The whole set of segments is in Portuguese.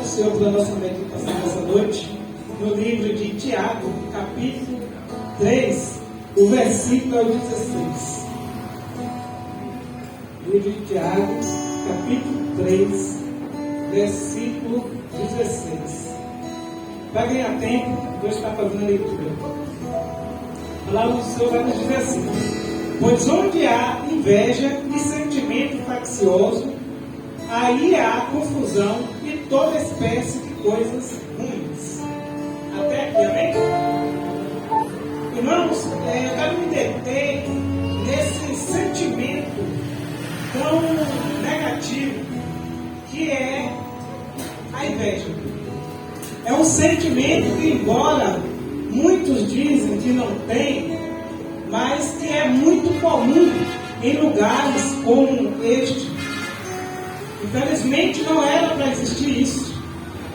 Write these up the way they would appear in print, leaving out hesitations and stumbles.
Senhor pela nossa meditação nessa noite, no livro de Tiago, capítulo 3, o versículo é o 16. Livro de Tiago, capítulo 3, versículo 16. Para ganhar tempo, vou estar fazendo a leitura. A palavra do Senhor vai nos dizer assim: pois onde há inveja e sentimento faccioso, aí há confusão e toda espécie de coisas ruins. Até aqui, amém? Irmãos, eu quero me deter nesse sentimento tão negativo que é a inveja. É um sentimento que, embora muitos dizem que não tem, mas que é muito comum em lugares como este. Infelizmente não era para existir isso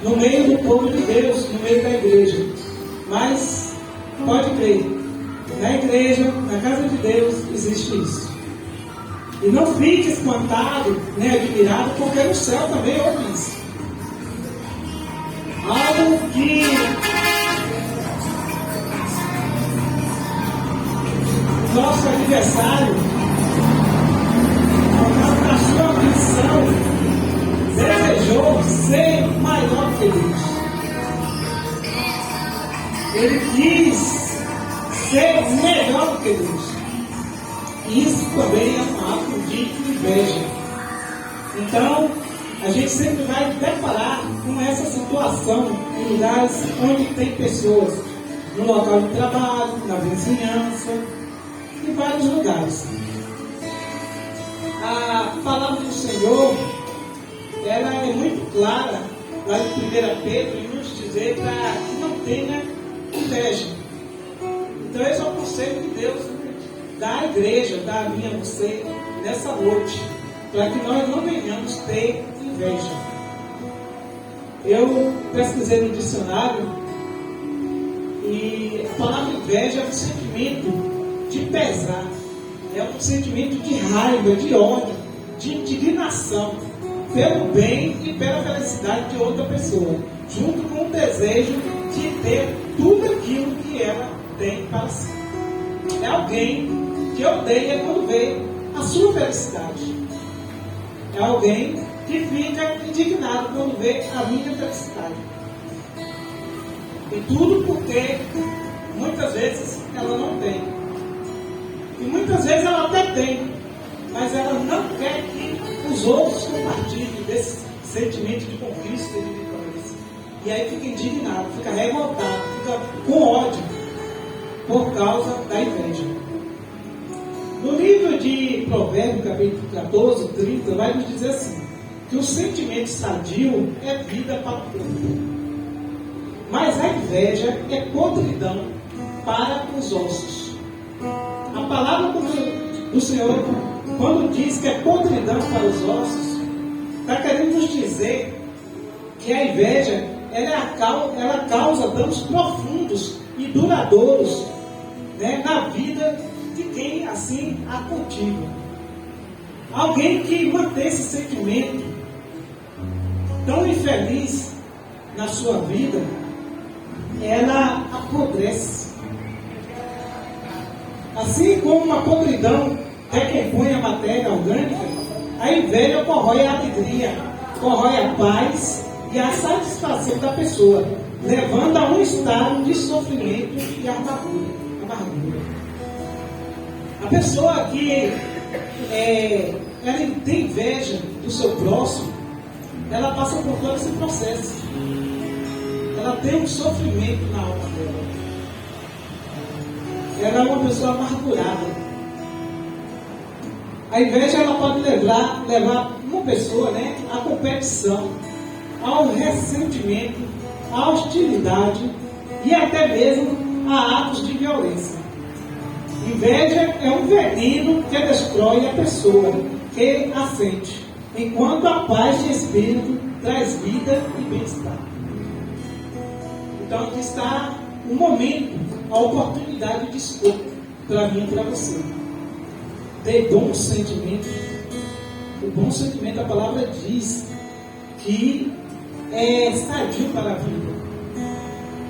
no meio do povo de Deus, no meio da igreja. Mas pode crer, na igreja, na casa de Deus, existe isso. E não fique espantado, nem admirado, porque no céu também houve isso. Algo que nosso adversário, na sua ambição, desejou ser maior que Deus. Ele quis ser melhor que Deus. Isso também é um ato de inveja. Então, a gente sempre vai deparar com essa situação em lugares onde tem pessoas, no local de trabalho, na vizinhança, em vários lugares. A palavra do Senhor, ela é muito clara lá em 1 Pedro em nos dizer para que não tenha inveja. Então esse é o conselho de Deus da igreja, da minha a você nessa noite, para que nós não venhamos ter inveja. Eu pesquisei no dicionário e a palavra inveja é um sentimento de pesar, é um sentimento de raiva, de ódio, de indignação pelo bem e pela felicidade de outra pessoa, junto com o desejo de ter tudo aquilo que ela tem para si. É alguém que odeia quando vê a sua felicidade. É alguém que fica indignado quando vê a minha felicidade. E tudo porque muitas vezes ela não tem. E muitas vezes ela até tem, mas ela não quer que os outros compartilhem desse sentimento de conquista e de vitórias. E aí fica indignado, fica revoltado, fica com ódio por causa da inveja. No livro de Provérbios, capítulo 14, 30, vai nos dizer assim: que o sentimento sadio é vida para o corpo, mas a inveja é podridão para os ossos. A palavra do Senhor, quando diz que é podridão para os ossos, está querendo nos dizer que a inveja ela causa danos profundos e duradouros, né, na vida de quem assim a cultiva. Alguém que mantém esse sentimento tão infeliz na sua vida, ela apodrece. Assim como uma podridão decompõe a matéria orgânica, a inveja corrói a alegria, corrói a paz e a satisfação da pessoa, levando a um estado de sofrimento e amargura. A pessoa que ela tem inveja do seu próximo, ela passa por todo esse processo. Ela tem um sofrimento na alma dela. Ela é uma pessoa amargurada. A inveja ela pode levar uma pessoa, né, à competição, ao ressentimento, à hostilidade e até mesmo a atos de violência. Inveja é um veneno que destrói a pessoa que a sente, enquanto a paz de espírito traz vida e bem-estar. Então aqui está o momento, a oportunidade de escolha para mim e para você. Ter bom sentimento. O bom sentimento, a palavra diz que é sadio para a vida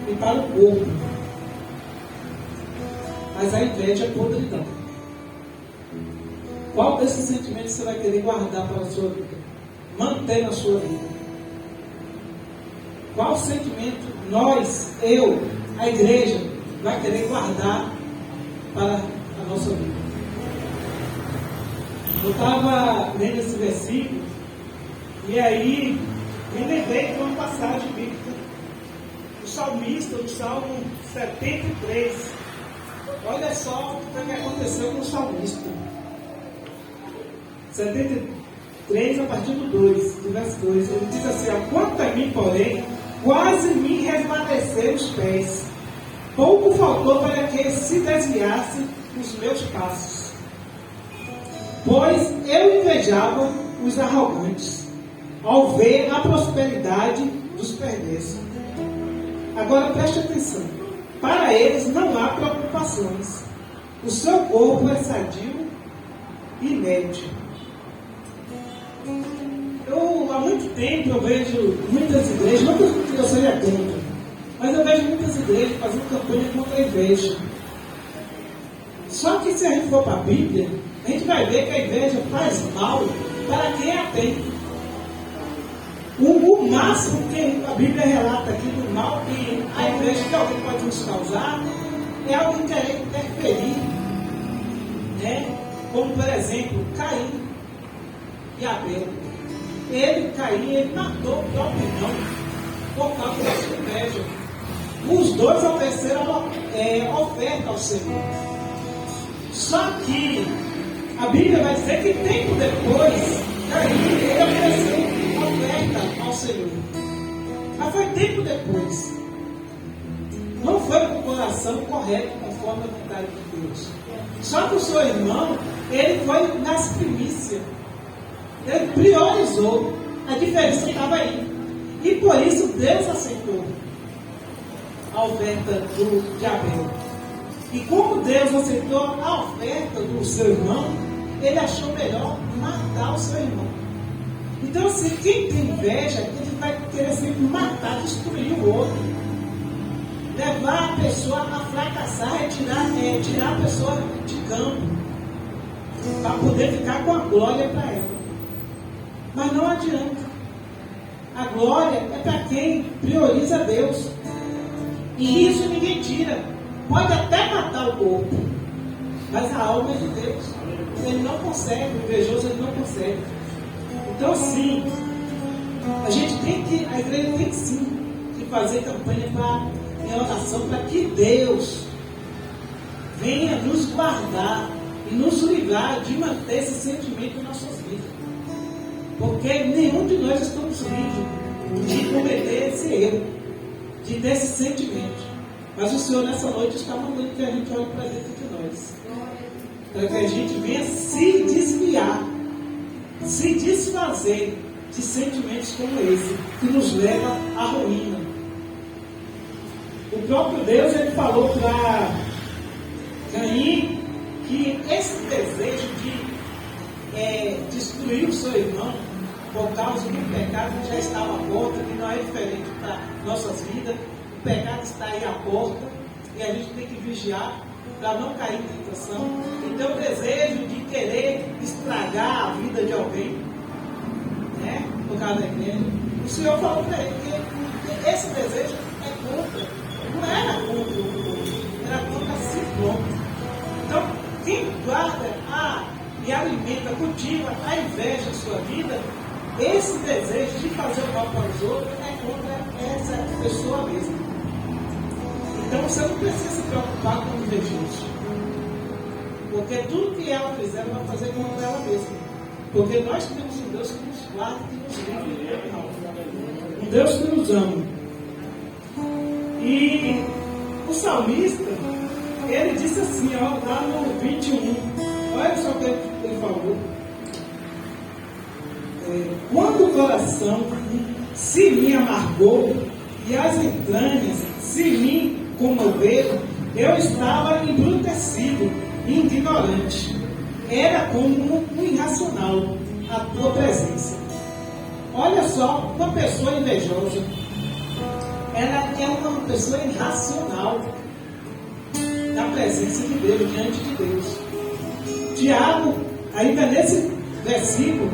e para o corpo. Mas a inveja é podridão. Qual desses sentimentos você vai querer guardar para a sua vida? Manter na sua vida? Qual sentimento nós, eu, a igreja, vai querer guardar para a nossa vida? Eu estava lendo esse versículo e aí me lembrei de uma passagem bíblica. O salmista, no Salmo 73. Olha só o que aconteceu com o salmista. 73, a partir do 2, do verso 2. Ele diz assim: quanto a mim, porém, quase me resvaleceram os pés. Pouco faltou para que se desviasse os meus passos. Pois eu invejava os arrogantes, ao ver a prosperidade dos perversos. Agora preste atenção. Para eles não há preocupações. O seu corpo é sadio e inerte. Há muito tempo eu vejo muitas igrejas, não que eu seja contra, mas eu vejo muitas igrejas fazendo campanha contra a inveja. Só que se a gente for para a Bíblia, a gente vai ver que a inveja faz mal para quem a tem. O máximo que a Bíblia relata aqui do mal que a inveja que alguém pode nos causar é alguém querer interferir, né? Como por exemplo Caim e Abel. Caim, ele matou o próprio irmão por causa da sua inveja. Os dois ofereceram oferta ao Senhor. Só que a Bíblia vai dizer que tempo depois Caim ele ofereceu oferta ao Senhor. Mas foi tempo depois. Não foi com o coração correto, conforme a vontade de Deus. Só que o seu irmão, ele foi nas primícias. Ele priorizou. A diferença estava aí. E por isso Deus aceitou a oferta de Abel. E como Deus aceitou a oferta do seu irmão, ele achou melhor matar o seu irmão. Então, assim, quem tem inveja, ele vai querer sempre matar, destruir o outro. Levar a pessoa a fracassar, tirar a pessoa de campo. Para poder ficar com a glória para ela. Mas não adianta. A glória é para quem prioriza Deus. E isso ninguém tira. Pode até matar o corpo, mas a alma é de Deus. Ele não consegue, o invejoso ele não consegue. Então sim, a igreja tem sim que fazer campanha em oração para que Deus venha nos guardar e nos livrar de manter esse sentimento em nossas vidas. Porque nenhum de nós estamos livres de cometer esse erro, de ter esse sentimento. Mas o Senhor nessa noite está mandando que a gente olhe para dentro de nós. Para que a gente venha se desviar, se desfazer de sentimentos como esse, que nos leva à ruína. O próprio Deus, ele falou para Caim que esse desejo de destruir o seu irmão por causa do pecado que já estava à porta, que não é diferente para nossas vidas. O pecado está aí à porta e a gente tem que vigiar para não cair em tentação. Então o desejo de querer estragar a vida de alguém, né, por causa da igreja, o Senhor falou para ele que esse desejo é contra, não era contra o outro, era contra si próprio. Então quem guarda e alimenta, cultiva a inveja em sua vida, esse desejo de fazer o mal para os outros é contra essa pessoa mesma. Então você não precisa se preocupar com o invejoso, porque tudo que ela fizer, ela vai fazer contra ela mesma. Porque nós temos um Deus que nos guarda, que nos livra do mal. Um Deus que nos ama. E o salmista, ele disse assim, lá no 21, olha só o que ele falou. Quando o coração se me amargou e as entranhas se me comoveram, eu estava embrutecido e ignorante. Era como um irracional a tua presença. Olha só, uma pessoa invejosa, ela é uma pessoa irracional na presença de Deus, diante de Deus. Tiago, ainda nesse versículo,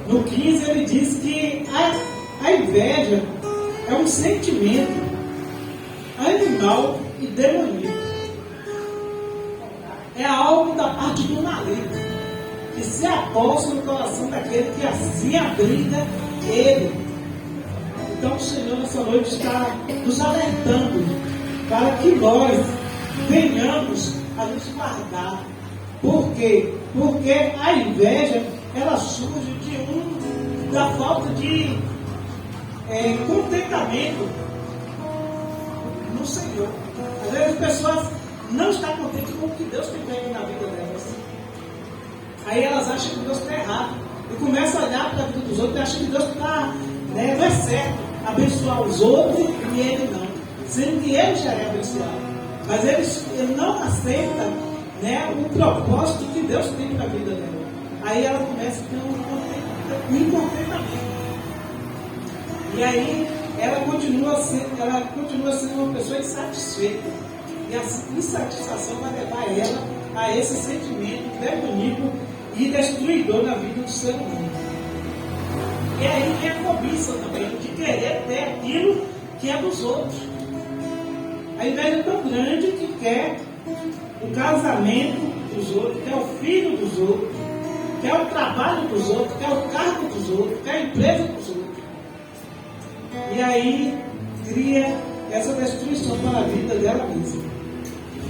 no 15, ele diz que a inveja é um sentimento animal e demoníaco. É algo da parte do maligno, que se aposta no coração daquele que assim abriga ele. Então o Senhor nessa noite está nos alertando para que nós venhamos a nos guardar. Por quê? Porque a inveja, ela surge da falta de contentamento no Senhor. Às vezes as pessoas não estão contentes com o que Deus tem feito na vida delas. Aí elas acham que Deus está errado. E começam a olhar para a vida dos outros e acham que Deus está, não é certo abençoar os outros e ele não. Sendo que ele já é abençoado. Mas ele não aceita, o propósito que Deus tem para a vida dela. Aí ela começa a ter um incontentamento. E aí ela continua sendo uma pessoa insatisfeita. E a insatisfação vai levar ela a esse sentimento demoníaco e destruidor na vida do ser humano. E aí vem a cobiça também, de querer ter aquilo que é dos outros. A inveja é tão grande que quer o casamento dos outros, quer o filho dos outros, quer o trabalho dos outros, quer o cargo dos outros, quer a empresa dos outros. E aí cria essa destruição para a vida dela mesma.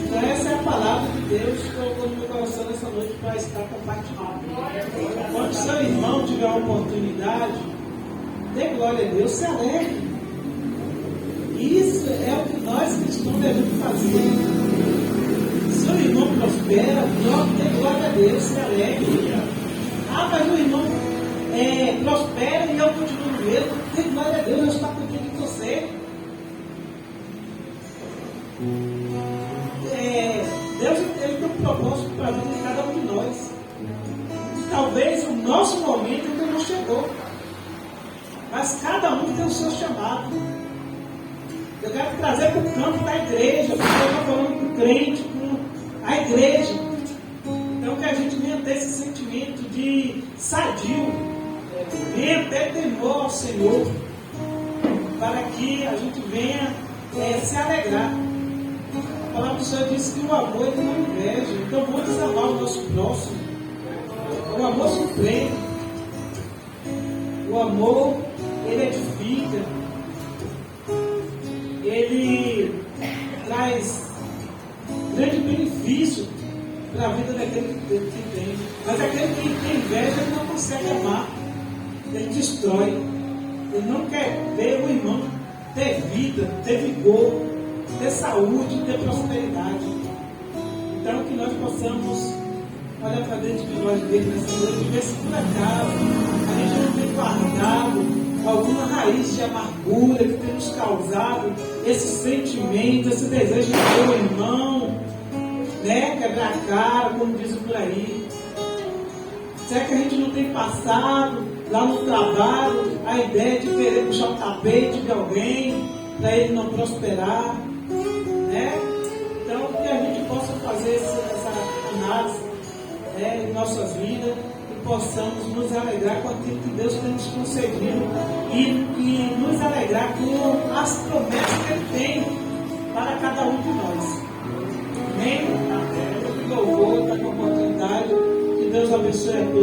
Então essa é a palavra de Deus que eu colocou no meu coração nessa noite para estar compartilhando. Quando seu irmão tiver a oportunidade, dê glória a Deus, se alegre. Isso é o que nós cristãos devemos fazer. Seu irmão prospera, dê glória a Deus, se alegre. Ah, mas o irmão prospera e eu continuo no mesmo. Dê glória a Deus, eu estou cuidando de você. Deus ele tem um propósito para a vida de cada um de nós. E talvez o nosso momento ainda não chegou. Mas cada um tem o seu chamado. Eu quero trazer para o campo da igreja, porque eu estou falando com o crente, com a igreja. Então que a gente venha ter esse sentimento de sadio, venha ter temor ao Senhor, para que a gente venha se alegrar. A palavra do Senhor diz que o amor ele não inveja. Então vamos amar o nosso próximo. O amor surpreende. O amor, ele edifica. Ele traz grande benefício para a vida daquele que tem. Mas aquele que tem inveja, ele não consegue amar. Ele destrói. Ele não quer ver o irmão ter vida, ter vigor, ter saúde, ter prosperidade. Então que nós possamos olhar para dentro de nós mesmos nessa noite e ver se por acaso a gente não tem guardado alguma raiz de amargura que tem nos causado esse sentimento, esse desejo de ver o irmão, quebrar a cara, como dizem por aí. Será que a gente não tem passado lá no trabalho a ideia de querer puxar o tapete de alguém para ele não prosperar? Então que a gente possa fazer essa análise em nossas vidas e possamos nos alegrar com aquilo que Deus tem nos concedido e nos alegrar com as promessas que Ele tem para cada um de nós. Amém? Louvor, está com a oportunidade. Que Deus abençoe a todos.